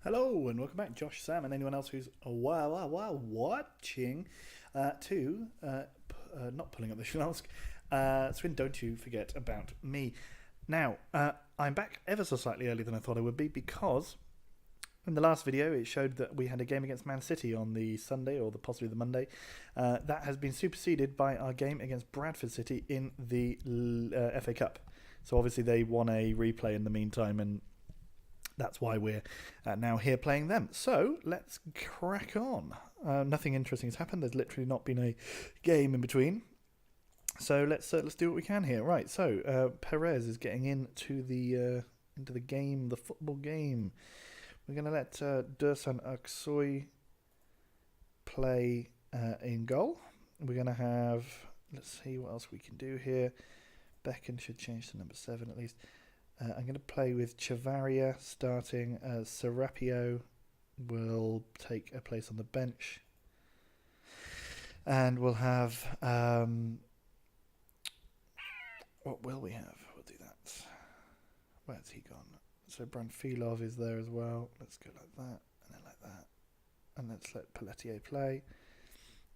Hello and welcome back, Josh, Sam, and anyone else who's watching not pulling up the flask. Swin, don't you forget about me. Now, I'm back ever so slightly earlier than I thought I would be because in the last video it showed that we had a game against Man City on the Sunday or possibly the Monday. That has been superseded by our game against Bradford City in the FA Cup. So obviously they won a replay in the meantime, and that's why we're now here playing them. So let's crack on. Nothing interesting has happened. There's literally not been a game in between. So let's do what we can here. Right. So Perez is getting into the game, the football game. We're going to let Dursun Aksoy play in goal. We're going to have. Let's see what else we can do here. Becken should change to number 7 at least. I'm going to play with Chavaria starting. Serapio will take a place on the bench. And we'll have... what will we have? We'll do that. Where's he gone? So Branfilov is there as well. Let's go like that, and then like that. And let's let Pelletier play.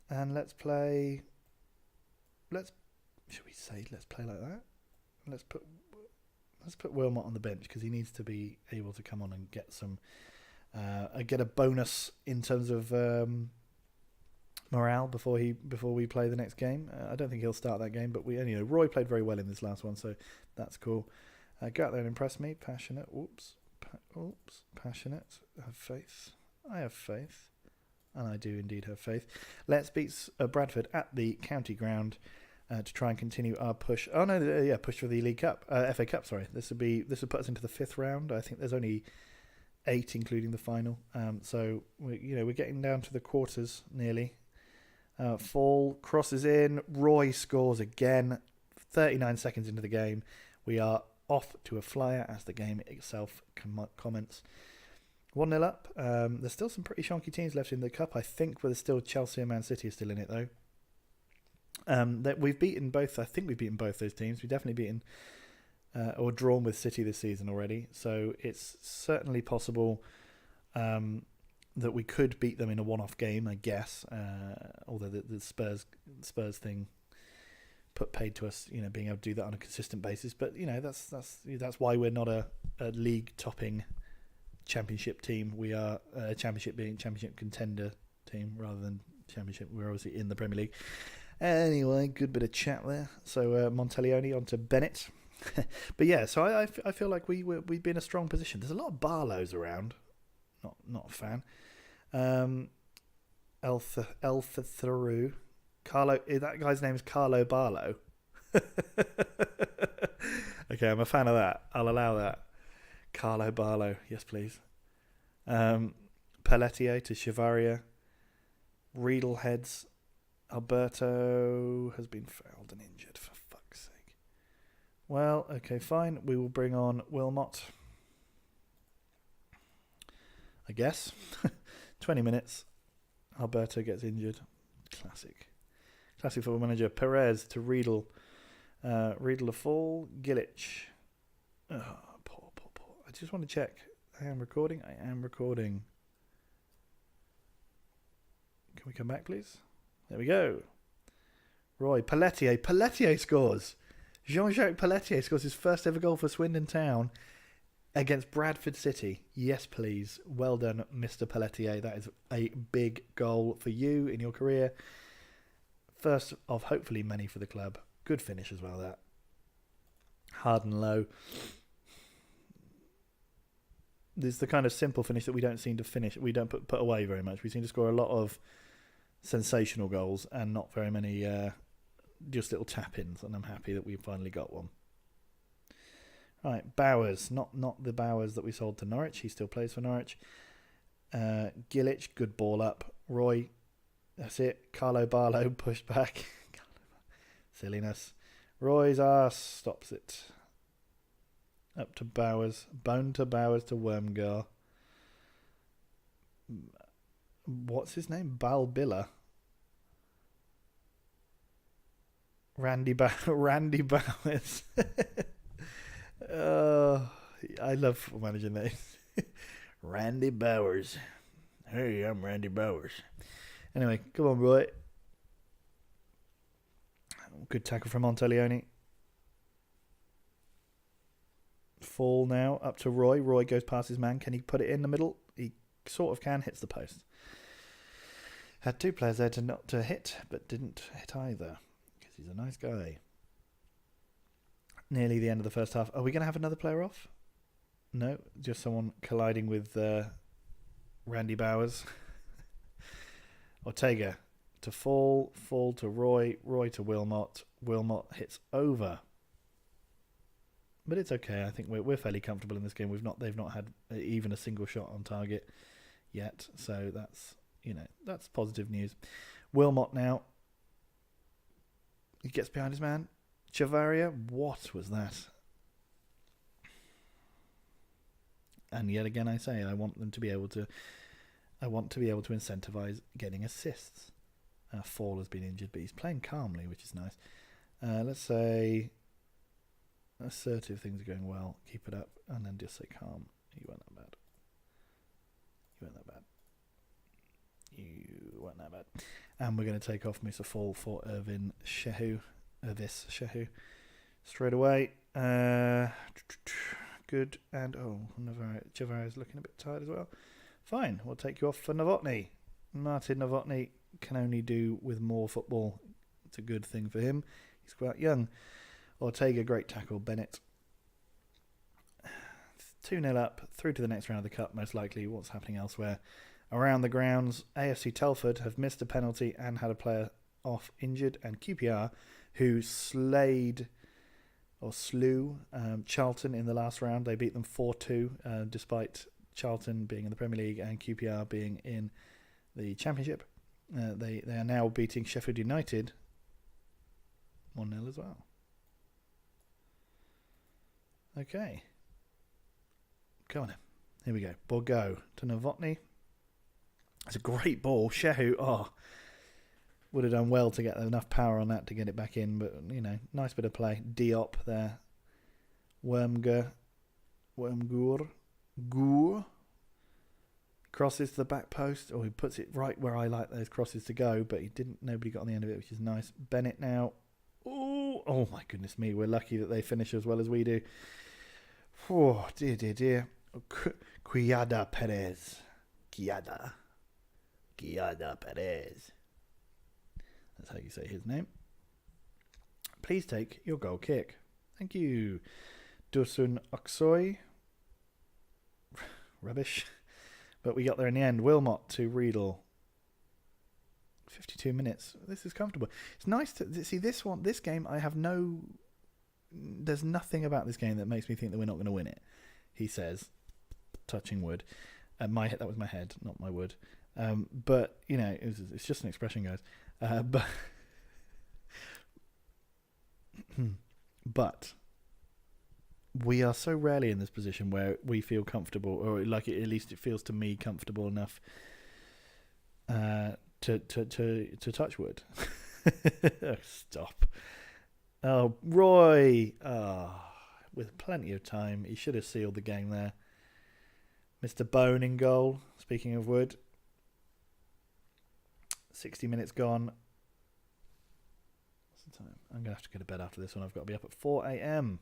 And let's play... Should we say let's play like that? Let's put Wilmot on the bench because he needs to be able to come on and get some, get a bonus in terms of morale before we play the next game. I don't think he'll start that game, but Roy played very well in this last one, so that's cool. Go out there and impress me. Passionate. Passionate. Have faith. I have faith, and I do indeed have faith. Let's beat Bradford at the county ground. To try and continue our push. Oh no, push for the League Cup, FA Cup. Sorry, this would put us into the 5th round. I think there's only 8, including the final. So we're getting down to the quarters nearly. Fall crosses in. Roy scores again. 39 seconds into the game, we are off to a flyer as the game itself comments. 1-0 up. There's still some pretty shonky teams left in the cup. I think there's still Chelsea and Man City are still in it though. That we've beaten both. I think we've beaten both those teams. We've definitely beaten or drawn with City this season already. So it's certainly possible that we could beat them in a one-off game, I guess. Although the Spurs thing paid to us, being able to do that on a consistent basis. But that's why we're not a league topping championship team. We are a championship contender team rather than championship. We're obviously in the Premier League. Anyway, good bit of chat there. So Montpellier on to Bennett. But yeah, so I feel like we'd be in a strong position. There's a lot of Barlows around. Not a fan. Elfatharu. Carlo. That guy's name is Carlo Barlow. Okay, I'm a fan of that. I'll allow that. Carlo Barlow. Yes, please. Pelletier to Chavaria. Riedel heads. Alberto has been fouled and injured, for fuck's sake. Well, okay, fine. We will bring on Wilmot. I guess. 20 minutes. Alberto gets injured. Classic football manager. Perez to Riedel. Riedel a fall. Gillich. Oh, poor. I just want to check. I am recording. Can we come back, please? There we go. Roy, Pelletier scores. Jean-Jacques Pelletier scores his first ever goal for Swindon't Town against Bradford City. Yes, please. Well done, Mr. Pelletier. That is a big goal for you in your career. First of hopefully many for the club. Good finish as well, that. Hard and low. This is the kind of simple finish that we don't seem to finish. We don't put away very much. We seem to score a lot of sensational goals and not very many just little tap-ins, and I'm happy that we finally got one. Right, Bowers, not the Bowers that we sold to Norwich. He still plays for Norwich. Gillich, good ball up. Roy, that's it. Carlo Barlow pushed back. Silliness. Roy's arse stops it. Up to Bowers. Bone to Bowers to Wormgar. What's his name? Balbilla. Randy Bowers. I love football manager names. Randy Bowers. Hey, I'm Randy Bowers. Anyway, come on, Roy. Good tackle from Montpellier. Fall now up to Roy. Roy goes past his man. Can he put it in the middle? He sort of can. Hits the post. Had two players there to hit, but didn't hit either because he's a nice guy. Nearly the end of the first half. Are we going to have another player off? No, just someone colliding with Randy Bowers. Ortega to fall to Roy to Wilmot. Wilmot hits over. But it's okay. I think we're fairly comfortable in this game. They've not had even a single shot on target yet, so that's positive news. Wilmot now. He gets behind his man. Chavaria, what was that? And yet again, I say I want to be able to incentivize getting assists. Fall has been injured, but he's playing calmly, which is nice. Let's say assertive things are going well. Keep it up, and then just say calm. You weren't that bad. You weren't that bad. And we're going to take off Mr. Fall for Irvin Shehu. Straight away. Good. And Javara is looking a bit tired as well. Fine. We'll take you off for Novotny. Martin Novotny can only do with more football. It's a good thing for him. He's quite young. Ortega, great tackle. Bennett. 2-0 up. Through to the next round of the Cup, most likely. What's happening elsewhere? Around the grounds, AFC Telford have missed a penalty and had a player off injured, and QPR, who slew Charlton in the last round. They beat them 4-2, despite Charlton being in the Premier League and QPR being in the Championship. They are now beating Sheffield United 1-0 as well. Okay. Come on. Here we go. Ball go to Novotny. It's a great ball. Shehu, would have done well to get enough power on that to get it back in, but, nice bit of play. Diop there. Wormgur. Crosses to the back post, or he puts it right where I like those crosses to go, but nobody got on the end of it, which is nice. Bennett now. Oh my goodness me, we're lucky that they finish as well as we do. Oh, dear. Quiada Perez. Quiada Perez. That's how you say his name. Please take your goal kick. Thank you. Dursun Aksoy. Rubbish. But we got there in the end. Wilmot to Riedel. 52 minutes. This is comfortable. It's nice to see this game. There's nothing about this game that makes me think that we're not going to win it. He says, touching wood. That was my head, not my wood. But it's just an expression, guys. But we are so rarely in this position where we feel comfortable, or at least it feels to me comfortable enough to touch wood. Stop. Oh, Roy. With plenty of time, he should have sealed the game there. Mr. Bone in goal. Speaking of wood. 60 minutes gone. What's the time? I'm going to have to go to bed after this one. I've got to be up at 4 a.m.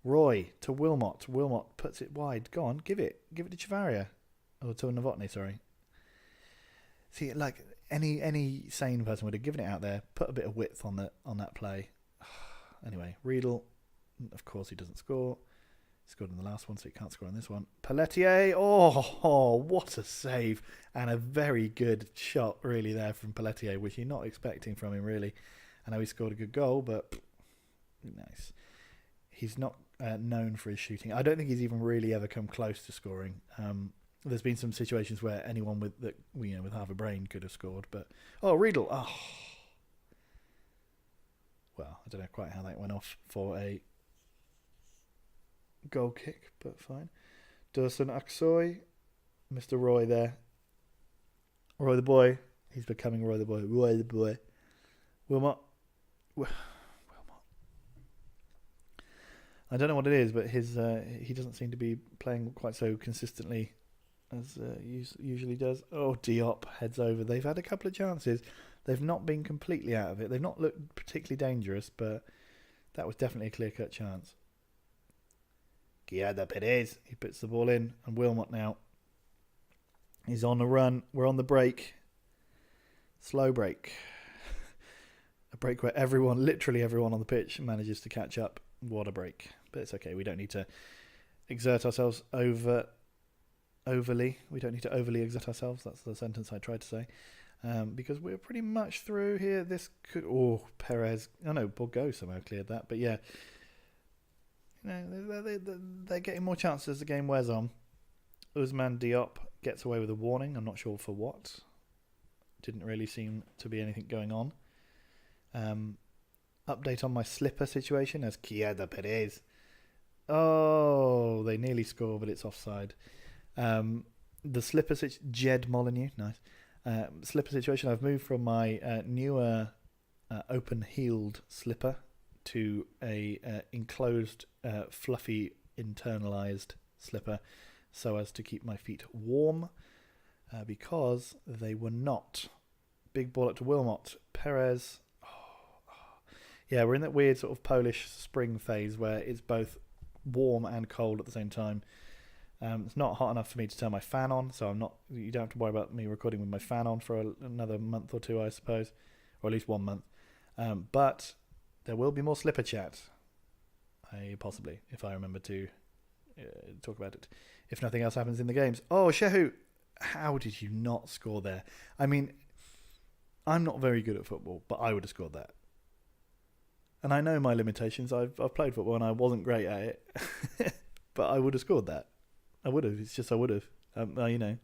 Roy to Wilmot. Wilmot puts it wide. Go on, give it. Give it to Chavaria. Or to Novotny, sorry. See, any sane person would have given it out there, put a bit of width on that play. Anyway, Riedel, of course he doesn't score. He scored in the last one, so he can't score on this one. Pelletier, what a save. And a very good shot, really, there from Pelletier, which you're not expecting from him, really. I know he scored a good goal, but nice. He's not known for his shooting. I don't think he's even really ever come close to scoring. There's been some situations where anyone with half a brain could have scored, but Riedel, well, I don't know quite how that went off for a goal kick, but fine. Dursun Aksoy, Mr. Roy there. Roy the boy. He's becoming Roy the boy. Roy the boy. Wilmot. I don't know what it is, but he doesn't seem to be playing quite so consistently as usually does. Oh, Diop heads over. They've had a couple of chances. They've not been completely out of it. They've not looked particularly dangerous, but that was definitely a clear-cut chance. Guiada Perez, he puts the ball in, and Wilmot now. He's on the run. We're on the break. Slow break. A break where literally everyone on the pitch manages to catch up. What a break. But it's okay. We don't need to exert ourselves overly. We don't need to overly exert ourselves. That's the sentence I tried to say. Because we're pretty much through here. This could... Oh, Perez. Oh, no, Borgo somehow cleared that. But yeah. You know, they're getting more chances as the game wears on. Ousmane Diop gets away with a warning. I'm not sure for what. Didn't really seem to be anything going on. Update on my slipper situation as Guiada Perez. Oh, they nearly score, but it's offside. The slipper situation... Jed Molyneux. Nice. Slipper situation. I've moved from my newer open-heeled slipper to a enclosed, fluffy, internalized slipper so as to keep my feet warm because they were not. Big ball up to Wilmot. Perez. Yeah, we're in that weird sort of Polish spring phase where it's both warm and cold at the same time. It's not hot enough for me to turn my fan on, so you don't have to worry about me recording with my fan on for another month or two, I suppose, or at least 1 month. But there will be more slipper chat, possibly, if I remember to talk about it. If nothing else happens in the games. Oh, Shehu, how did you not score there? I mean, I'm not very good at football, but I would have scored that. And I know my limitations. I've played football and I wasn't great at it, but I would have scored that. I would have. It's just I would have. You know.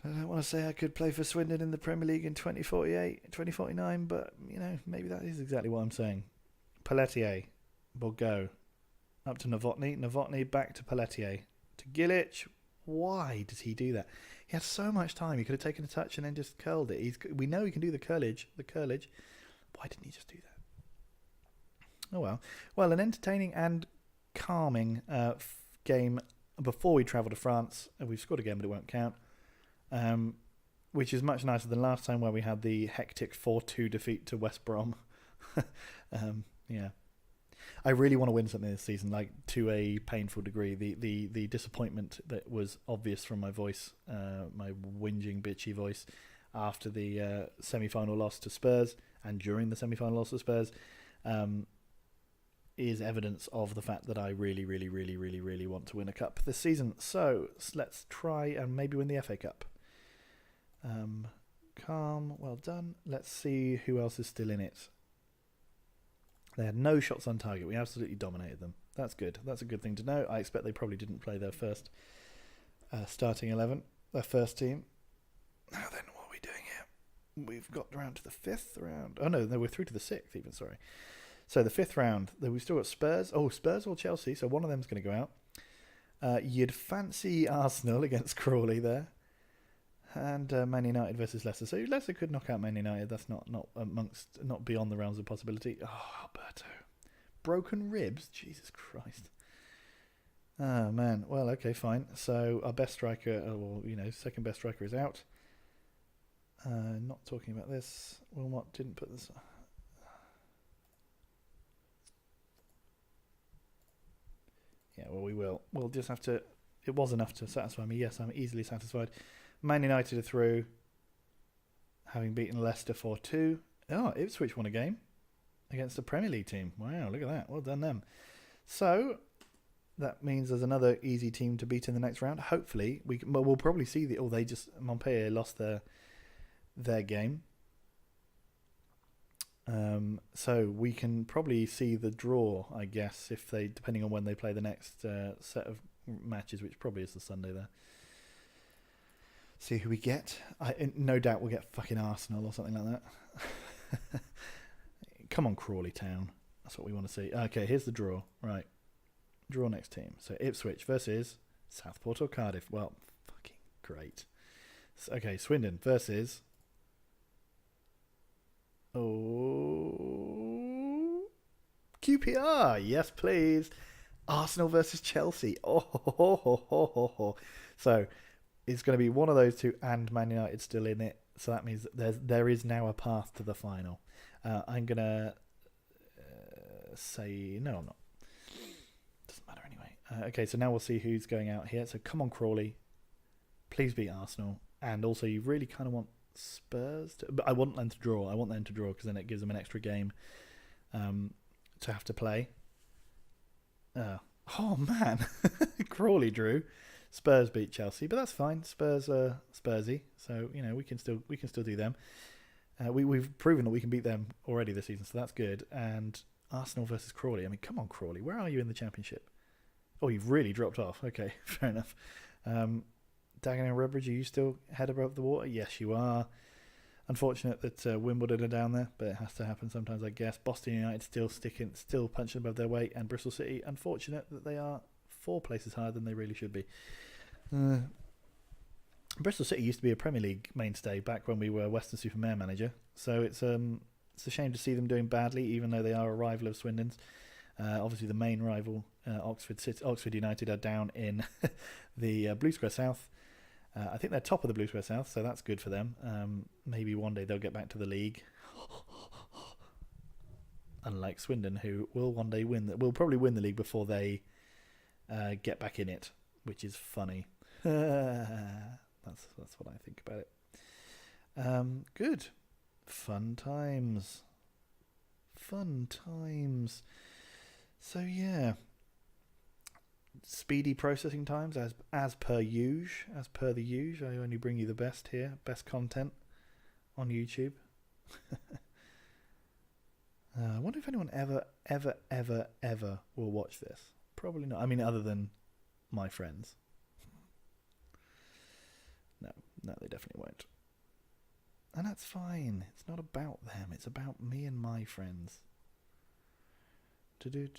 I don't want to say I could play for Swindon in the Premier League in 2048, 2049, but, you know, maybe that is exactly what I'm saying. Pelletier, Borgo, up to Novotny. Novotny back to Pelletier. To Gilic. Why does he do that? He had so much time. He could have taken a touch and then just curled it. We know he can do the curlage. Why didn't he just do that? Oh, well. Well, an entertaining and calming game before we travel to France. We've scored a game, but it won't count. Which is much nicer than last time where we had the hectic 4-2 defeat to West Brom. Yeah. I really want to win something this season, like to a painful degree. The disappointment that was obvious from my voice, my whinging, bitchy voice, after the semi-final loss to Spurs and during the semi-final loss to Spurs, is evidence of the fact that I really, really, really, really, really want to win a cup this season. So let's try and maybe win the FA Cup. Calm, well done. Let's see who else is still in it. They had no shots on target. We absolutely dominated them. That's good. That's a good thing to know. I expect they probably didn't play their first starting 11, their first team. Now then, what are we doing here? We've got around to the 5th round. Oh, no, we're through to the 6th even, sorry. So the 5th round, we've still got Spurs. Oh, Spurs or Chelsea, so one of them's going to go out. You'd fancy Arsenal against Crawley there. And Man United versus Leicester. So Leicester could knock out Man United. That's not beyond the realms of possibility. Oh, Alberto. Broken ribs? Jesus Christ. Oh, man. Well, okay, fine. So our best striker, second best striker is out. Not talking about this. Wilmot didn't put this... Yeah, well, we will. We'll just have to... It was enough to satisfy me. Yes, I'm easily satisfied. Man United are through, having beaten Leicester 4-2. Oh, Ipswich won a game against a Premier League team. Wow, look at that. Well done them. So, that means there's another easy team to beat in the next round. Hopefully, we'll probably see Montpellier lost their game. So we can probably see the draw, I guess, depending on when they play the next set of matches, which probably is the Sunday there. See who we get. No doubt we'll get fucking Arsenal or something like that. Come on, Crawley Town. That's what we want to see. Okay, here's the draw. Right. Draw next team. So Ipswich versus Southport or Cardiff. Well, fucking great. Okay, Swindon versus... Oh... QPR. Yes, please. Arsenal versus Chelsea. So it's going to be one of those two, and Man United still in it. So that means that there is now a path to the final. I'm going to say no, I'm not. Doesn't matter anyway. Okay, so now we'll see who's going out here. So come on, Crawley. Please beat Arsenal. And also, you really kind of want Spurs to... But I want them to draw. I want them to draw because then it gives them an extra game to have to play. Oh, man. Crawley drew. Spurs beat Chelsea, but that's fine. Spurs are Spursy, so we can still do them. We've proven that we can beat them already this season, so that's good. And Arsenal versus Crawley. I mean, come on, Crawley. Where are you in the Championship? Oh, you've really dropped off. Okay, fair enough. Dagenham and Redbridge, are you still head above the water? Yes, you are. Unfortunate that Wimbledon are down there, but it has to happen sometimes, I guess. Boston United still punching above their weight, and Bristol City, unfortunate that they are 4 places higher than they really should be. Bristol City used to be a Premier League mainstay back when we were Western-super-Mare manager, so it's a shame to see them doing badly, even though they are a rival of Swindon's. Obviously, the main rival, Oxford United, are down in the Blue Square South. I think they're top of the Blue Square South, so that's good for them. Maybe one day they'll get back to the league. Unlike Swindon, who will one day will probably win the league before they get back in it, which is funny. That's what I think about it. Good. Fun times. So yeah. Speedy processing times as per the usual. I only bring you the best here, best content on YouTube. I wonder if anyone ever will watch this. Probably not. I mean, other than my friends. No, they definitely won't. And that's fine. It's not about them. It's about me and my friends. I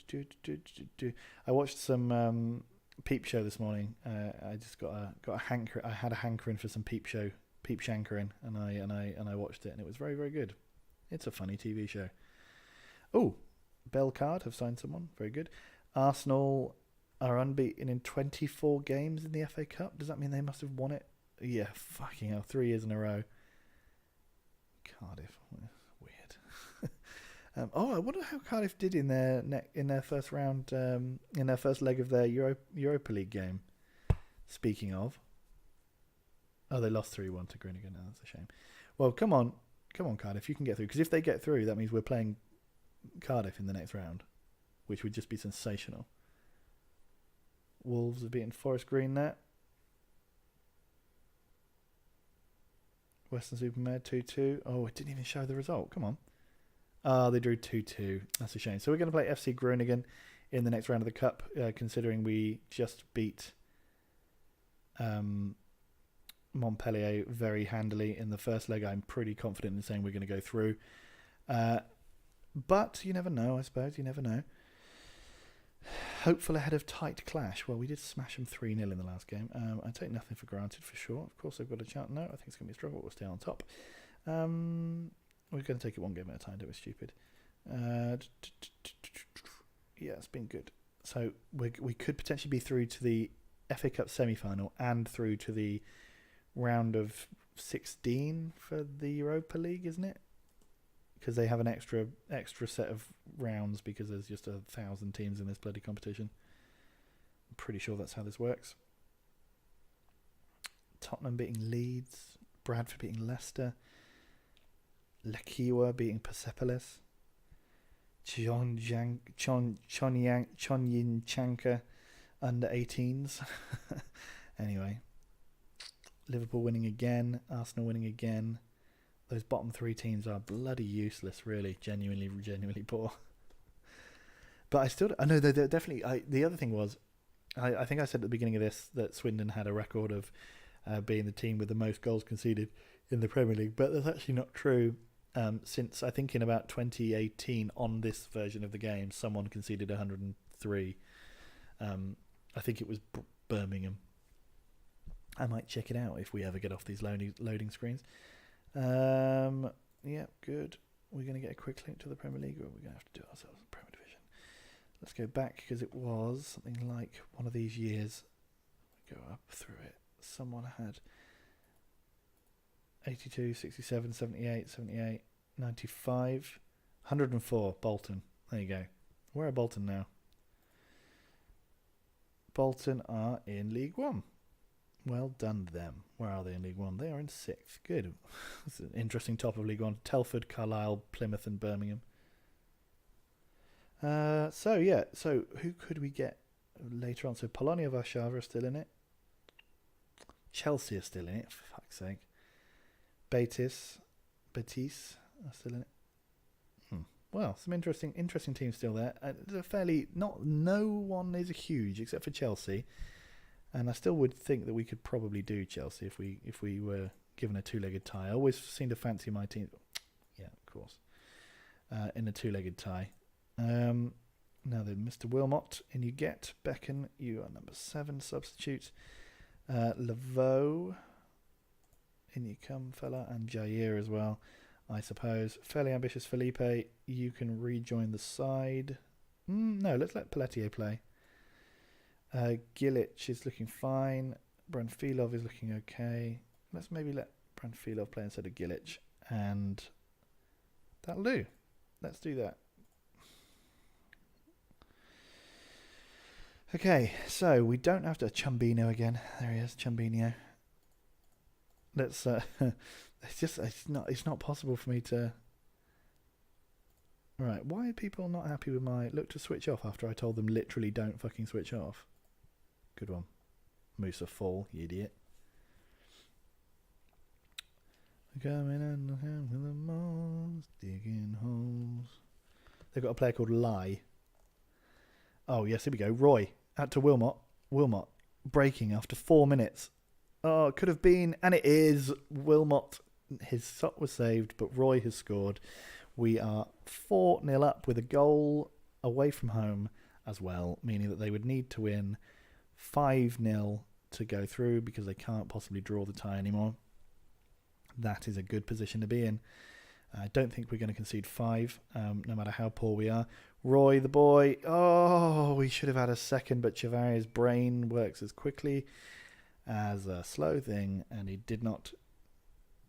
watched some Peep Show this morning. I just got a hanker. I had a hankering for some Peep Shankering, and I watched it, and it was very, very good. It's a funny TV show. Oh, Belcard have signed someone. Very good. Arsenal are unbeaten in 24 games in the FA Cup. Does that mean they must have won it? Yeah, fucking hell, 3 years in a row. Cardiff, weird. I wonder how Cardiff did in their first round, in their first leg of their Europa League game. Speaking of, they lost 3-1 to Groningen. Oh, that's a shame. Well, come on, Cardiff, you can get through. Because if they get through, that means we're playing Cardiff in the next round, which would just be sensational. Wolves have beaten Forest Green there. Western-super-Mare 2-2. Oh, it didn't even show the result. Come on. They drew 2-2. That's a shame. So we're going to play FC Groningen in the next round of the Cup, considering we just beat Montpellier very handily in the first leg. I'm pretty confident in saying we're going to go through. But you never know, I suppose. You never know. Hopeful ahead of tight clash. Well, we did smash them 3-0 in the last game. I take nothing for granted, for sure. Of course, they've got a chance. No, I think it's going to be a struggle, but we'll stay on top. We're going to take it one game at a time. Don't be stupid. Yeah, it's been good. So we could potentially be through to the FA Cup semi-final and through to the round of 16 for the Europa League, isn't it? Because they have an extra set of rounds because there's just 1,000 teams in this bloody competition. I'm pretty sure that's how this works. Tottenham beating Leeds, Bradford beating Leicester, Lekiwa beating Persepolis, Chonyin Chanka under 18s. Anyway, Liverpool winning again, Arsenal winning again. Those bottom 3 teams are bloody useless, really. Genuinely poor. But I know they're definitely... the other thing was, I think I said at the beginning of this that Swindon had a record of being the team with the most goals conceded in the Premier League, but that's actually not true. Since, I think in about 2018, on this version of the game, someone conceded 103. I think it was Birmingham. I might check it out if we ever get off these loading screens. Yeah, good. We're going to get a quick link to the Premier League, or we're going to have to do it ourselves in the Premier Division. Let's go back because it was something like one of these years. Go up through it. Someone had 82, 67, 78, 78, 95, 104. Bolton. There you go. Where are Bolton now? Bolton are in League One. Well done them. Where are they in League One? They are in 6th. Good. That's an interesting top of League One. Telford, Carlisle, Plymouth and Birmingham. So who could we get later on? So Polonia Warszawa are still in it. Chelsea are still in it, for fuck's sake. Betis are still in it. Well, some interesting teams still there. They're fairly no one is huge except for Chelsea, and I still would think that we could probably do Chelsea if we were given a two-legged tie. I always seem to fancy my team. Yeah, of course. In a two-legged tie. Now then, Mr. Wilmot, in you get. Becken, you are number 7 substitute. Laveau, in you come, fella, and Jair as well, I suppose. Fairly ambitious Felipe, you can rejoin the side. No, let's let Pelletier play. Gilic is looking fine. Branfilov is looking okay. Let's maybe let Branfilov play instead of Gilic, and that'll do. Let's do that. Okay, so we don't have to Chumbino again. There he is, Chumbino. Let's. It's not possible for me to. Right, why are people not happy with my look to switch off after I told them literally don't fucking switch off? Good one, Musa Fall, you idiot. Coming in with the moles, digging holes. They've got a player called Lai. Oh yes, here we go. Roy out to Wilmot. Wilmot breaking after 4 minutes. Oh, it could have been, and it is. Wilmot, his shot was saved, but Roy has scored. We are 4-0 up with a goal away from home as well, meaning that they would need to win 5-0 to go through because they can't possibly draw the tie anymore. That is a good position to be in. I don't think we're going to concede 5, no matter how poor we are. Roy, the boy. Oh, we should have had a second, but Chavarri's brain works as quickly as a slow thing, and he did not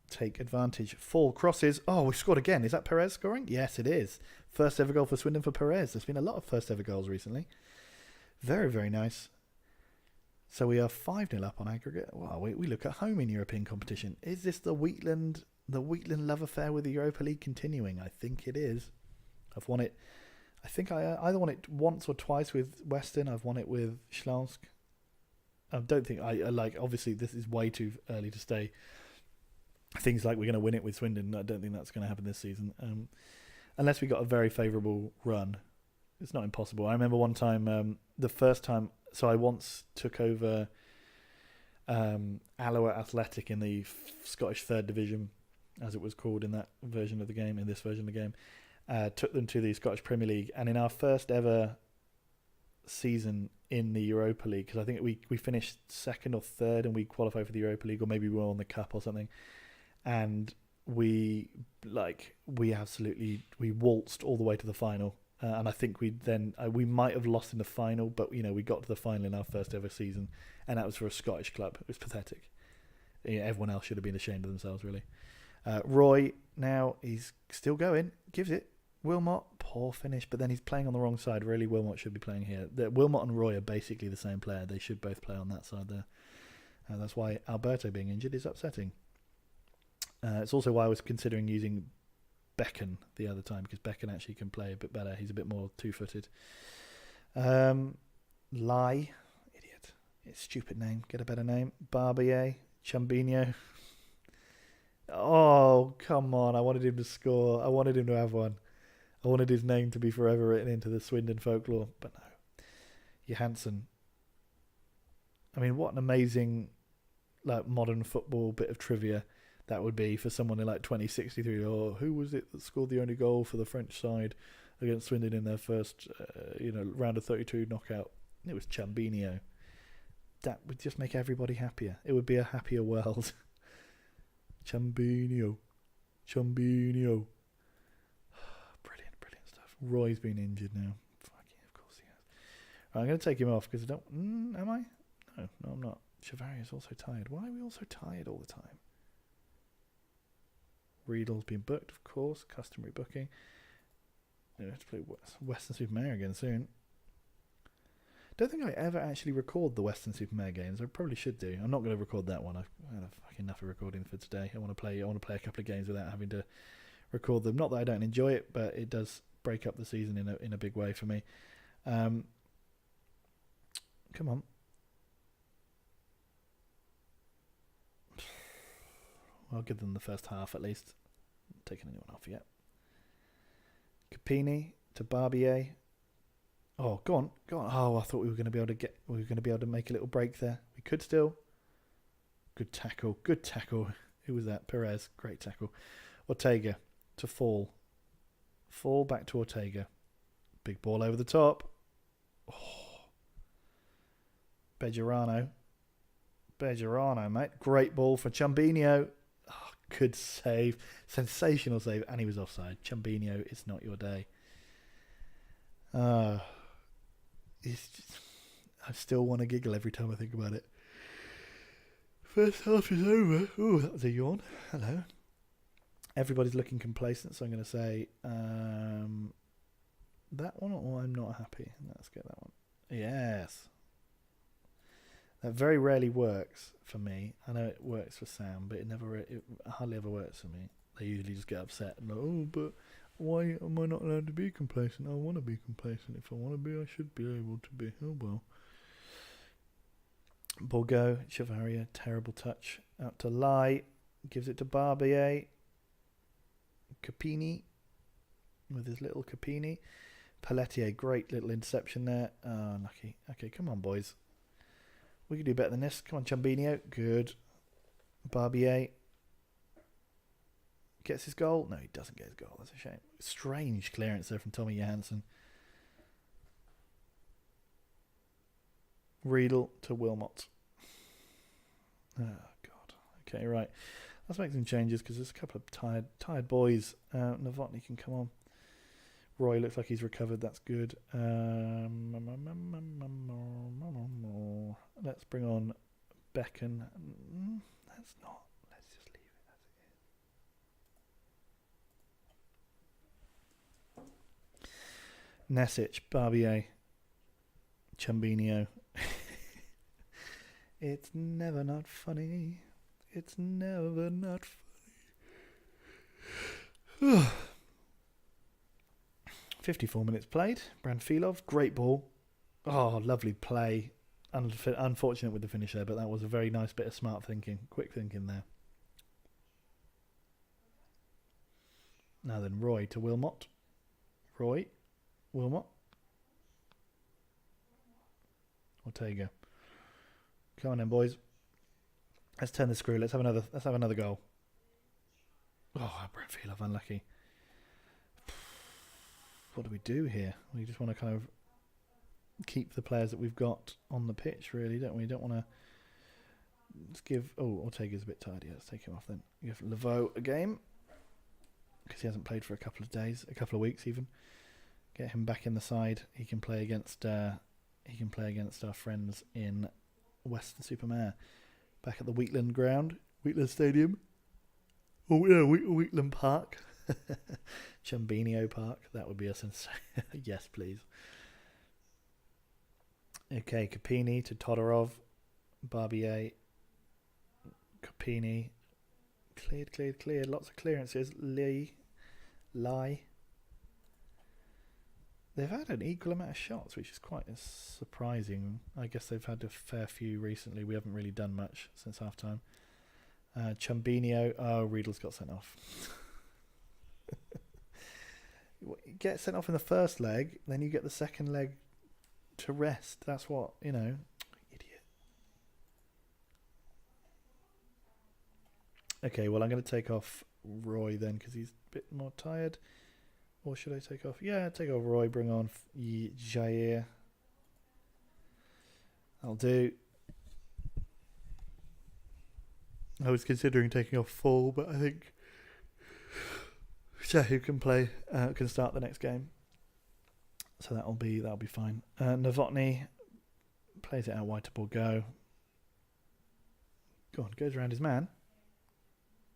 take advantage. 4 crosses. Oh, we scored again. Is that Perez scoring? Yes, it is. First ever goal for Swindon for Perez. There's been a lot of first ever goals recently. Very, very nice. So we are 5-0 up on aggregate. Wow, we look at home in European competition. Is this the Wheatland love affair with the Europa League continuing? I think it is. I've won it. I think I either won it once or twice with Western. I've won it with Schlansk. I don't think I like. Obviously, this is way too early to say things like we're going to win it with Swindon. I don't think that's going to happen this season, unless we got a very favourable run. It's not impossible. I remember one time, the first time. So I once took over Alloa Athletic in the Scottish Third Division, as it was called in that version of the game. In this version of the game, took them to the Scottish Premier League, and in our first ever season in the Europa League, because I think we finished 2nd or 3rd, and we qualified for the Europa League, or maybe we were on the cup or something, and we waltzed all the way to the final. And I think we might have lost in the final, but we got to the final in our first ever season, and that was for a Scottish club. It was pathetic. Everyone else should have been ashamed of themselves, really. Roy, now he's still going, gives it. Wilmot, poor finish, but then he's playing on the wrong side. Really, Wilmot should be playing here. Wilmot and Roy are basically the same player. They should both play on that side there. That's why Alberto being injured is upsetting. It's also why I was considering using Becken the other time, because Becken actually can play a bit better. He's a bit more two-footed. Lai, idiot. It's a stupid name. Get a better name. Barbier, Chumbino. Oh, come on. I wanted him to score. I wanted him to have one. I wanted his name to be forever written into the Swindon folklore, but no. Johansson. I mean, what an amazing modern football bit of trivia that would be for someone in 2063. Oh, who was it that scored the only goal for the French side against Swindon in their first, round of 32 knockout? It was Chumbino. That would just make everybody happier. It would be a happier world. Chumbino. Brilliant stuff. Roy's been injured now. Fucking, of course he Right, I'm going to take him off because I don't... am I? No, I'm not. Chevalier's also tired. Why are we all so tired all the time? Riedel's been booked, of course. Customary booking. We have to play Western-super-Mare again soon. Don't think I ever actually record the Western-super-Mare games. I probably should do. I'm not going to record that one. I've had fucking enough of recording for today. I want to play a couple of games without having to record them. Not that I don't enjoy it, but it does break up the season in a big way for me. Come on. I'll give them the first half at least. Not taking anyone off yet. Capini to Barbier. Oh, go on. Oh, I thought we were going to be able to make a little break there. We could still. Good tackle. Who was that? Perez. Great tackle. Ortega to Fall. Fall back to Ortega. Big ball over the top. Oh. Bejarano, mate. Great ball for Ciambino. Oh, good save. Sensational save. And he was offside. Ciambino, it's not your day. I still want to giggle every time I think about it. First half is over. Oh, that was a yawn. Hello. Everybody's looking complacent, so I'm going to say that one, or I'm not happy. Let's get that one. Yes. That very rarely works for me. I know it works for Sam, but it hardly ever works for me. They usually just get upset and go, oh, but why am I not allowed to be complacent? I want to be complacent. If I want to be, I should be able to be. Oh, well. Borgo, Chavaria, terrible touch. Out to Lai. Gives it to Barbier. Capini. With his little Capini. Pelletier, great little interception there. Oh, lucky. Okay, come on, boys. We can do better than this. Come on, Ciambino. Good. Barbier. Gets his goal. No, he doesn't get his goal. That's a shame. Strange clearance there from Tommy Johansson. Riedel to Wilmot. Oh, God. Okay, right. Let's make some changes because there's a couple of tired boys. Novotny can come on. Roy looks like he's recovered. That's good. Let's bring on Becken. Let's not. Let's just leave it as it is. Nesic, Barbier, Ciambino. It's never not funny. It's never not funny. 54 minutes played. Branfilov, great ball. Oh, lovely play. Unfortunate with the finish there, but that was a very nice bit of smart thinking. Quick thinking there. Now then, Roy to Wilmot. Roy. Wilmot. Ortega. Come on then, boys. Let's turn the screw. Let's have another goal. Oh, Branfilov, unlucky. What do we do here? We just want to kind of keep the players that we've got on the pitch, really, don't we? Don't want to just give... Oh, Ortega's a bit tired. Yeah, let's take him off then. Give Laveau a game because he hasn't played for a couple of days, a couple of weeks even. Get him back in the side. He can play against our friends in Western-super-Mare. Back at the Wheatland ground, Wheatland Stadium. Oh yeah, Wheatland Park. Ciambino Park. That would be a sensation. Yes, please. Okay, Capini to Todorov. Barbier. Capini. Cleared. Lots of clearances. Lai. They've had an equal amount of shots, which is quite surprising. I guess they've had a fair few recently. We haven't really done much since half time. Ciambino. Oh, Riedel's got sent off. You get sent off in the first leg, then you get the second leg to rest. That's what, idiot. Okay, well, I'm going to take off Roy then because he's a bit more tired. Or should I take off? Yeah, take off Roy, bring on Jair. I'll do. I was considering taking off Fall, but I think Jair can start the next game. So that'll be fine. Novotny plays it out wide to Borgo. Go on, goes around his man.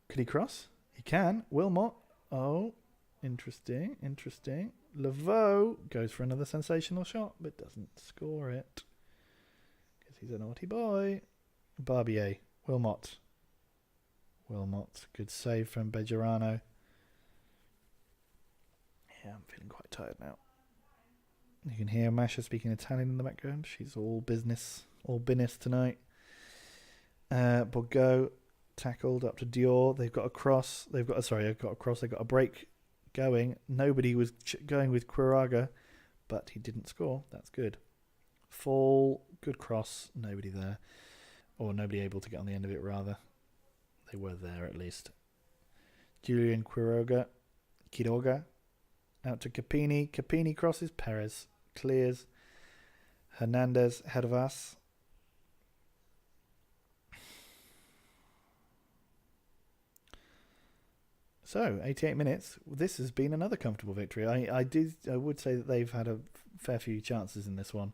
Could he cross? He can. Wilmot. Oh, interesting. Laveau goes for another sensational shot, but doesn't score it. Because he's a naughty boy. Barbier. Wilmot. Good save from Bejarano. Yeah, I'm feeling quite tired now. You can hear Masha speaking Italian in the background. She's all business tonight. Borgo tackled up to Dior. They've got a cross. They've got a break going. Nobody was going with Quiraga, but he didn't score. That's good. Fall, good cross. Nobody there. Or nobody able to get on the end of it, rather. They were there, at least. Julian Quiroga. Out to Capini. Capini crosses. Perez clears. Hernandez ahead of us. So, 88 minutes. This has been another comfortable victory. I would say that they've had a fair few chances in this one.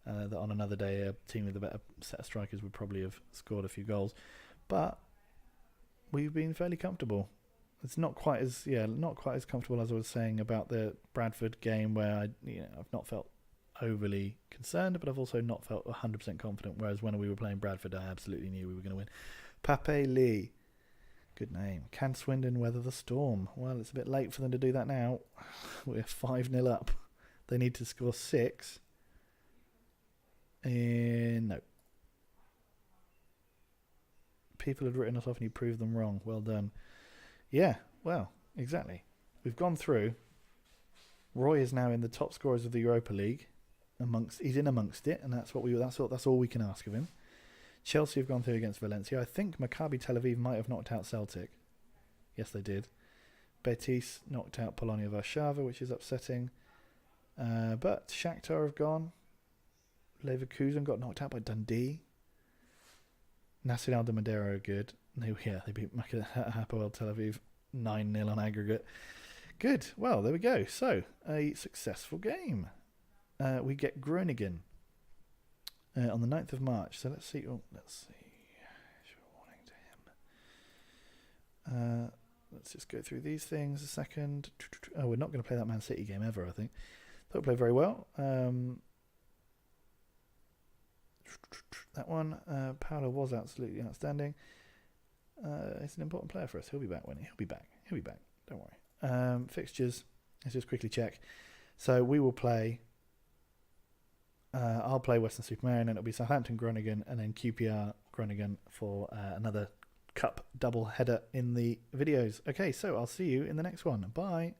That on another day, a team with a better set of strikers would probably have scored a few goals. But we've been fairly comfortable. It's not quite as comfortable as I was saying about the Bradford game, where I've not felt overly concerned, but I've also not felt 100% confident. Whereas when we were playing Bradford, I absolutely knew we were going to win. Pape Lee. Good name. Can Swindon weather the storm? Well, it's a bit late for them to do that now. We're 5-0 up. They need to score 6. No. People had written us off and you proved them wrong. Well done. Yeah, well, exactly. We've gone through. Roy is now in the top scorers of the Europa League. He's in amongst it, and that's all we can ask of him. Chelsea have gone through against Valencia. I think Maccabi Tel Aviv might have knocked out Celtic. Yes, they did. Betis knocked out Polonia Warszawa, which is upsetting. But Shakhtar have gone. Leverkusen got knocked out by Dundee. Nacional de Madeira are good. They beat Hapoel Tel Aviv 9-0 on aggregate. Good. Well, there we go. So, a successful game. We get Groningen on the 9th of March. So let's see. Let's warning to him. Let's just go through these things a second. Oh, we're not going to play that Man City game ever, I think. They'll play very well. That one, Paolo was absolutely outstanding. He's an important player for us. He'll be back, won't he? He'll be back. Don't worry. Fixtures. Let's just quickly check. So we will play. I'll play Western Supermarion, and it'll be Southampton Groningen, and then QPR Groningen for another cup double header in the videos. Okay, so I'll see you in the next one. Bye.